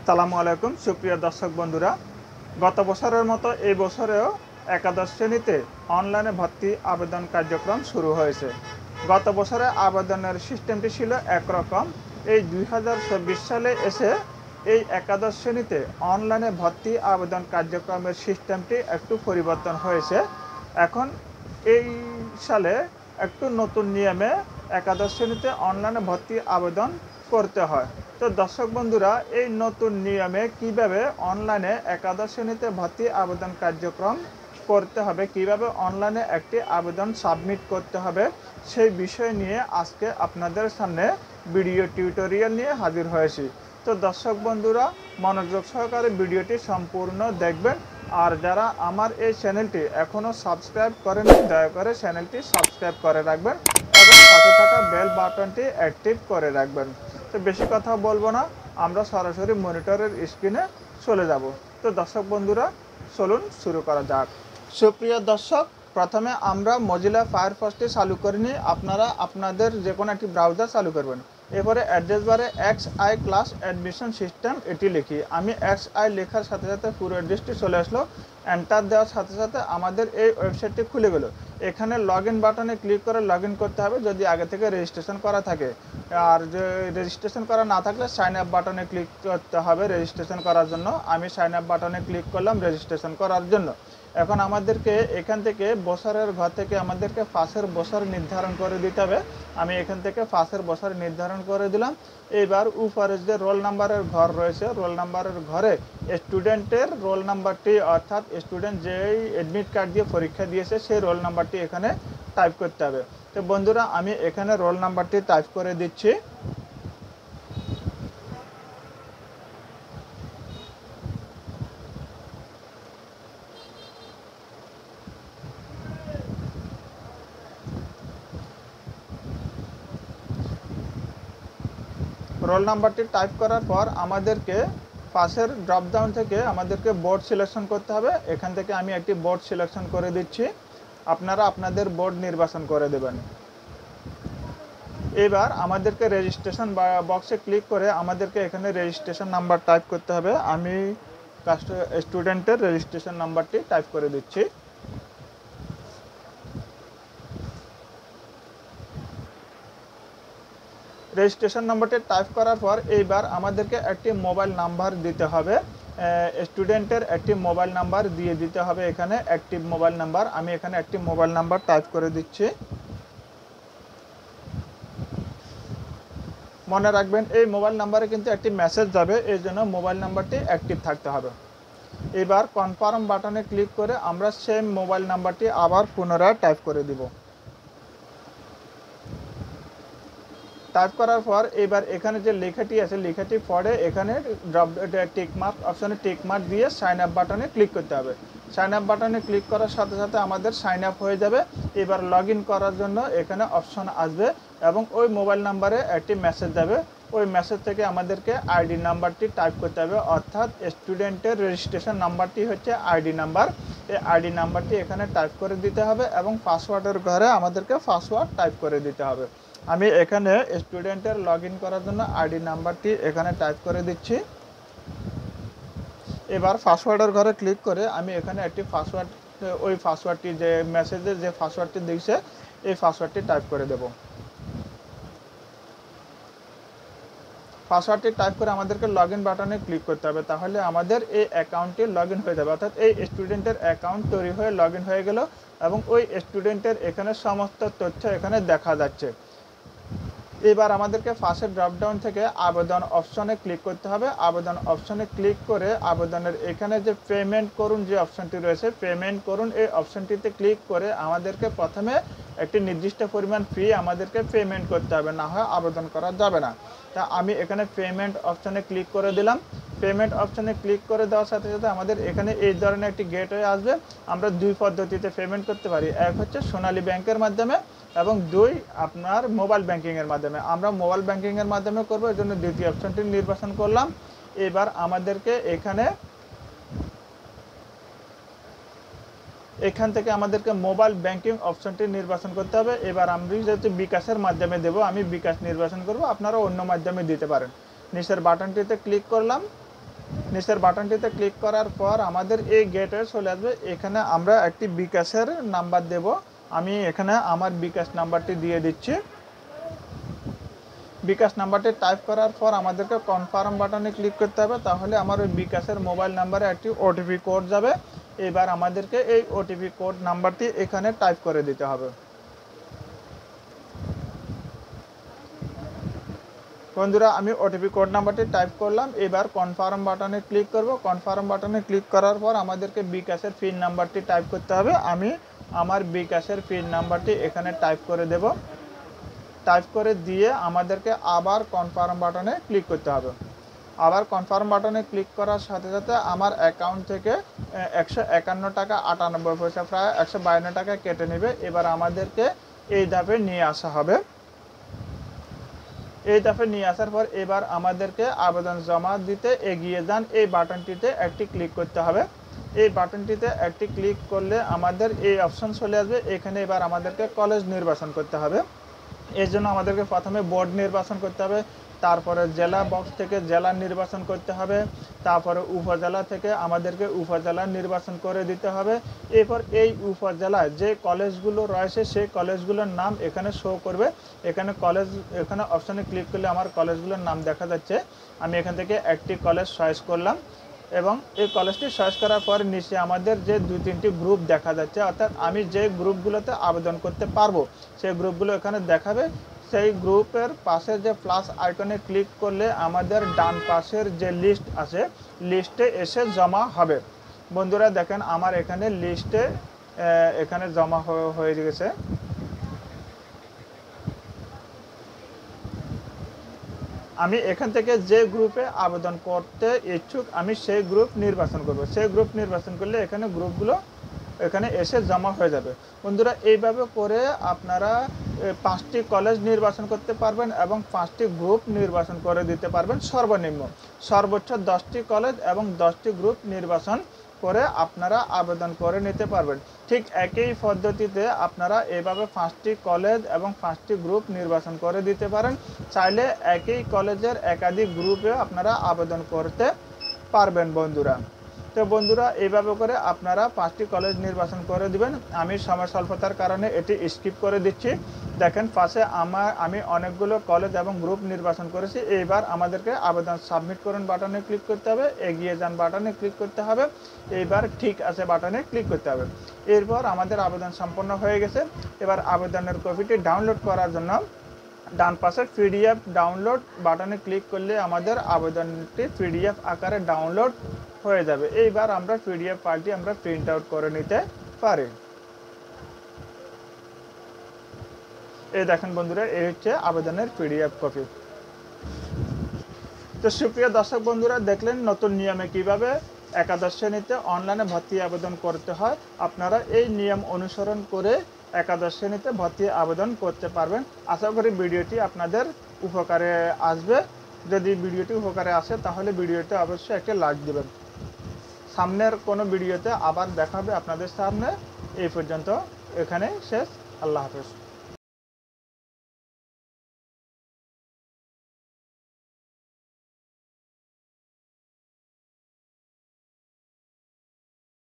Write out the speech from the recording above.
আসসালামু আলাইকুম সুপ্রিয় দর্শক বন্ধুরা, গত বছরের মতো এই বছরেও একাদশ শ্রেণীতে অনলাইনে ভর্তি আবেদন কার্যক্রম শুরু হয়েছে। গত বছরে আবেদনের সিস্টেমটি ছিল একরকম। এই 2024 সালে এসে এই একাদশ শ্রেণীতে অনলাইনে ভর্তি আবেদন কার্যক্রমের সিস্টেমটি একটু পরিবর্তন হয়েছে। এখন এই সালে একটু নতুন নিয়মে একাদশ শ্রেণীতে অনলাইনে ভর্তি আবেদন করতে হয়। তো দর্শক বন্ধুরা, এই নতুন নিয়মে কিভাবে অনলাইনে একাদশ শ্রেণীতে ভর্তি আবেদন কার্যক্রম করতে হবে, কিভাবে অনলাইনে একটি আবেদন সাবমিট করতে হবে, সেই বিষয় নিয়ে আজকে আপনাদের সামনে ভিডিও টিউটোরিয়াল নিয়ে হাজির হয়েছি। তো দর্শক বন্ধুরা, মনোযোগ সহকারে ভিডিওটি সম্পূর্ণ দেখবেন। আর যারা আমার এই চ্যানেলটি এখনও সাবস্ক্রাইব করেনি, দয়া করে চ্যানেলটি সাবস্ক্রাইব করে রাখবেন এবং সাথে থাকা বেল বাটনটি অ্যাক্টিভ করে রাখবেন। তো বেশি কথা বলবো না, আমরা সরাসরি মনিটরের স্ক্রিনে চলে যাব। তো দর্শক বন্ধুরা, চলুন শুরু করা যাক। সুপ্রিয় দর্শক, প্রথমে আমরা মজিলা ফায়ারফক্সটি চালু করে নিই। আপনারা আপনাদের যে কোনো একটি ব্রাউজার চালু করবেন। এরপরে অ্যাড্রেস বারে XI ক্লাস অ্যাডমিশন সিস্টেম এটি লিখি। আমি XI লেখার সাথে সাথে পুরো অ্যাড্রেসটি চলে আসলো। এন্টার দেওয়ার সাথে সাথে আমাদের এই ওয়েবসাইটটি খুলে গেল। এখানে লগ ইন বাটনে ক্লিক করে লগ ইন করতে হবে যদি আগে থেকে রেজিস্ট্রেশন করা থাকে। আর যে রেজিস্ট্রেশন করা না থাকলে সাইন আপ বাটনে ক্লিক করতে হবে রেজিস্ট্রেশন করার জন্য। আমি সাইন আপ বাটনে ক্লিক করলাম রেজিস্ট্রেশন করার জন্য। এখন আমাদেরকে এখান থেকে বছরের ঘর থেকে আমাদেরকে পাশের বছর নির্ধারণ করে দিতে হবে। আমি এখান থেকে পাশের বছর নির্ধারণ করে দিলাম। এইবার উপরে যে রোল নাম্বারের ঘর রয়েছে, রোল নাম্বারের ঘরে স্টুডেন্টের রোল নাম্বারটি, অর্থাৎ স্টুডেন্ট যেই অ্যাডমিট কার্ড দিয়ে পরীক্ষা দিয়েছে সেই রোল নাম্বারটি এখানে টাইপ করতে হবে। তো বন্ধুরা, আমি এখানে রোল নাম্বারটি টাইপ করে দিচ্ছি। রোল নাম্বারটি টাইপ করার পর আমাদেরকে পাশের ড্রপ ডাউন থেকে আমাদেরকে বোর্ড সিলেকশন করতে হবে। এখান থেকে আমি একটি বোর্ড সিলেকশন করে দিচ্ছি। আপনারা আপনাদের বোর্ড নির্বাচন করে দেবেন। এবার আমাদেরকে রেজিস্ট্রেশন বক্সে ক্লিক করে আমাদেরকে এখানে রেজিস্ট্রেশন নাম্বার টাইপ করতে হবে। আমি স্টুডেন্টের রেজিস্ট্রেশন নাম্বারটি টাইপ করে দিচ্ছি। রেজিস্ট্রেশন নাম্বারটি টাইপ করার পর এইবার আমাদেরকে একটি মোবাইল নাম্বার দিতে হবে। স্টুডেন্টের একটি মোবাইল নাম্বার দিয়ে দিতে হবে, এখানে অ্যাক্টিভ মোবাইল নাম্বার। আমি এখানে একটি মোবাইল নাম্বার টাইপ করে দিচ্ছি। মনে রাখবেন, এই মোবাইল নাম্বারে কিন্তু একটি মেসেজ যাবে, এই জন্য মোবাইল নাম্বারটি অ্যাক্টিভ থাকতে হবে। এবার কনফার্ম বাটনে ক্লিক করে আমরা সেম মোবাইল নাম্বারটি আবার পুনরায় টাইপ করে দিব। টাইপ করার পর এবার এখানে যে লেখাটি আছে, লেখাটি পড়ে এখানে টিকমার্ক অপশনে টিকমার্ক দিয়ে সাইন আপ বাটনে ক্লিক করতে হবে। সাইন আপ বাটনে ক্লিক করার সাথে সাথে আমাদের সাইন আপ হয়ে যাবে। এবার লগ ইন করার জন্য এখানে অপশন আসবে এবং ওই মোবাইল নাম্বারে একটি মেসেজ যাবে। ওই মেসেজ থেকে আমাদেরকে আইডি নাম্বারটি টাইপ করতে হবে, অর্থাৎ স্টুডেন্টের রেজিস্ট্রেশন নাম্বারটি হচ্ছে আইডি নাম্বার। এই আইডি নাম্বারটি এখানে টাইপ করে দিতে হবে এবং পাসওয়ার্ডের ঘরে আমাদেরকে পাসওয়ার্ড টাইপ করে দিতে হবে। আমি এখানে স্টুডেন্টের লগ ইন করার জন্য আইডি নাম্বারটি এখানে টাইপ করে দিচ্ছি। এবার পাসওয়ার্ডের ঘরে ক্লিক করে আমি এখানে একটি পাসওয়ার্ড, ওই পাসওয়ার্ডটি যে মেসেজে যে পাসওয়ার্ডটি দিয়েছে এই পাসওয়ার্ডটি টাইপ করে দেব। পাসওয়ার্ডটি টাইপ করে আমাদেরকে লগ ইন বাটনে ক্লিক করতে হবে, তাহলে আমাদের এই অ্যাকাউন্টটি লগ ইন হয়ে যাবে। অর্থাৎ এই স্টুডেন্টের অ্যাকাউন্ট তৈরি হয়ে লগ ইন হয়ে গেল এবং ওই স্টুডেন্টের এখানে সমস্ত তথ্য এখানে দেখা যাচ্ছে। এবার আমাদেরকে পাশের ড্রপডাউন থেকে আবেদন অপশনে ক্লিক করতে হবে। আবেদন অপশনে ক্লিক করে আবেদনের এখানে যে পেমেন্ট করুন যে অপশনটি রয়েছে, পেমেন্ট করুন এই অপশনটিতে ক্লিক করে আমাদেরকে প্রথমে একটি নির্দিষ্ট পরিমাণ ফি আমাদেরকে পেমেন্ট করতে হবে, না হয় আবেদন করা যাবে না। তা আমি এখানে পেমেন্ট অপশনে ক্লিক করে দিলাম। পেমেন্ট অপশনে ক্লিক করে দেওয়ার সাথে সাথে আমাদের এখানে এই ধরনের একটি গেটওয়ে আসবে। আমরা দুই পদ্ধতিতে পেমেন্ট করতে পারি, এক হচ্ছে সোনালী ব্যাংকের মাধ্যমে এবং দুই আপনার মোবাইল ব্যাংকিংয়ের মাধ্যমে। আমরা মোবাইল ব্যাংকিংয়ের মাধ্যমে করবো, এই জন্য দ্বিতীয় অপশনটি নির্বাচন করলাম। এবার আমাদেরকে এখান থেকে আমাদেরকে মোবাইল ব্যাংকিং অপশনটি নির্বাচন করতে হবে। এবার আমি যেহেতু বিকাশের মাধ্যমে দেব, আমি বিকাশ নির্বাচন করব, আপনারা অন্য মাধ্যমে দিতে পারেন। নিচের বাটনটিতে ক্লিক করলাম। নিচের বাটনটিতে ক্লিক করার পর আমাদের এই গেটে চলে আসবে। এখানে আমরা একটি বিকাশের নাম্বার দেব। আমি এখানে আমার বিকাশ নাম্বারটি দিয়ে দিচ্ছি। বিকাশ নাম্বারটি টাইপ করার পর আমাদেরকে কনফার্ম বাটনে ক্লিক করতে হবে, তাহলে আমার ওই বিকাশের মোবাইল নাম্বারে একটি ওটিপি কোড যাবে। এবার আমাদেরকে এই ওটিপি কোড নাম্বারটি এখানে টাইপ করে দিতে হবে। বন্ধুরা, আমি ওটিপি কোড নাম্বারটি টাইপ করলাম। এবার কনফার্ম বাটনে ক্লিক করব। কনফার্ম বাটনে ক্লিক করার পর আমাদেরকে বিকাশের পিন নাম্বারটি টাইপ করতে হবে। আমি আমার বিকাশের পিন নাম্বারটি এখানে টাইপ করে দেব। টাইপ করে দিয়ে আমাদেরকে আবার কনফার্ম বাটনে ক্লিক করতে হবে। আবার কনফার্ম বাটনে ক্লিক করার সাথে সাথে আমার অ্যাকাউন্ট থেকে 151 টাকা 98 পয়সা, প্রায় 152 টাকা কেটে নেবে। এবার আমাদেরকে এই ধাপে নিয়ে আসা হবে। এই ধাপে নিয়ে আসার পর এবার আমাদেরকে আবেদন জমা দিতে এগিয়ে যান এই বাটনটিতে একটি ক্লিক করতে হবে। এই বাটনটিতে একটি ক্লিক করলে আমাদের এই অপশন চলে আসবে। এখানে এবার আমাদেরকে কলেজ নির্বাচন করতে হবে। এর জন্য আমাদেরকে প্রথমে বোর্ড নির্বাচন করতে হবে, তারপরে জেলা বক্স থেকে জেলা নির্বাচন করতে হবে, তারপরে উপজেলা থেকে আমাদেরকে উপজেলা নির্বাচন করে দিতে হবে। এরপর এই উপজেলায় যে কলেজগুলো রয়েছে সেই কলেজগুলোর নাম এখানে শো করবে। এখানে অপশানে ক্লিক করলে আমার কলেজগুলোর নাম দেখা যাচ্ছে। আমি এখান থেকে একটি কলেজ চয়েস করলাম এবং এই কলেজটি চয়েস করার পর নিচে আমাদের যে 2-3টি গ্রুপ দেখা যাচ্ছে, অর্থাৎ আমি যে গ্রুপগুলোতে আবেদন করতে পারবো সেই গ্রুপগুলো এখানে দেখাবে। সেই গ্রুপের পাশে যে প্লাস আইকনে ক্লিক করলে আমাদের ডান পাশের যে লিস্ট আছে লিস্টে এসে জমা হবে। বন্ধুরা দেখেন, আমার এখানে লিস্টে এখানে জমা হয়ে গেছে। আমি এখান থেকে যে গ্রুপে আবেদন করতে ইচ্ছুক আমি সেই গ্রুপ নির্বাচন করব। সেই গ্রুপ নির্বাচন করলে এখানে গ্রুপগুলো এখানে এসে জমা হয়ে যাবে। বন্ধুরা, এইভাবে করে আপনারা 5টি কলেজ নির্বাচন করতে পারবেন এবং 5টি গ্রুপ নির্বাচন করে দিতে পারবেন। সর্বোচ্চ 10টি কলেজ এবং 10টি গ্রুপ নির্বাচন করে আপনারা আবেদন করে নিতে পারবেন। ঠিক একই পদ্ধতিতে আপনারা এভাবে 5টি কলেজ এবং 5টি গ্রুপ নির্বাচন করে দিতে পারেন। চাইলে একই কলেজের একাধিক গ্রুপে আপনারা আবেদন করতে পারবেন বন্ধুরা। তো বন্ধুরা, এইভাবে করে আপনারা 5টি কলেজ নির্বাচন করে দিবেন। আমি সময় স্বল্পতার কারণে এটি স্কিপ করে দিচ্ছি। দেখেন পাশে আমি অনেকগুলো কলেজ এবং গ্রুপ নির্বাচন করেছি। এইবার আমাদেরকে আবেদন সাবমিট করুন বাটনে ক্লিক করতে হবে, এগিয়ে যান বাটনে ক্লিক করতে হবে, এইবার ঠিক আছে বাটনে ক্লিক করতে হবে। এরপর আমাদের আবেদন সম্পন্ন হয়ে গেছে। এবার আবেদনের কপিটি ডাউনলোড করার জন্য ডান পাশে পিডিএফ ডাউনলোড বাটনে ক্লিক করলে আমাদের আবেদনটি পিডিএফ আকারে ডাউনলোড হয়ে যাবে। এইবার আমরা পিডিএফ ফাইলটি আমরা প্রিন্ট আউট করে নিতে পারি। এই দেখেন বন্ধুরা, এই হচ্ছে আবেদনের পিডিএফ কপি। তো সুপ্রিয় দর্শক বন্ধুরা, দেখলেন নতুন নিয়মে কিভাবে একাদশ শ্রেণীতে অনলাইনে ভর্তি আবেদন করতে হয়। আপনারা এই নিয়ম অনুসরণ করে একাদশ শ্রেণীতে ভর্তি আবেদন করতে পারবেন। আশা করি ভিডিওটি আপনাদের উপকারে আসবে। যদি ভিডিওটি উপকারে আসে তাহলে ভিডিওতে অবশ্যই একটি লাইক দিবেন। সামনের কোনো ভিডিওতে আবার দেখা হবে আপনাদের সামনে। এই পর্যন্ত এখানে শেষ। আল্লাহ হাফেজ।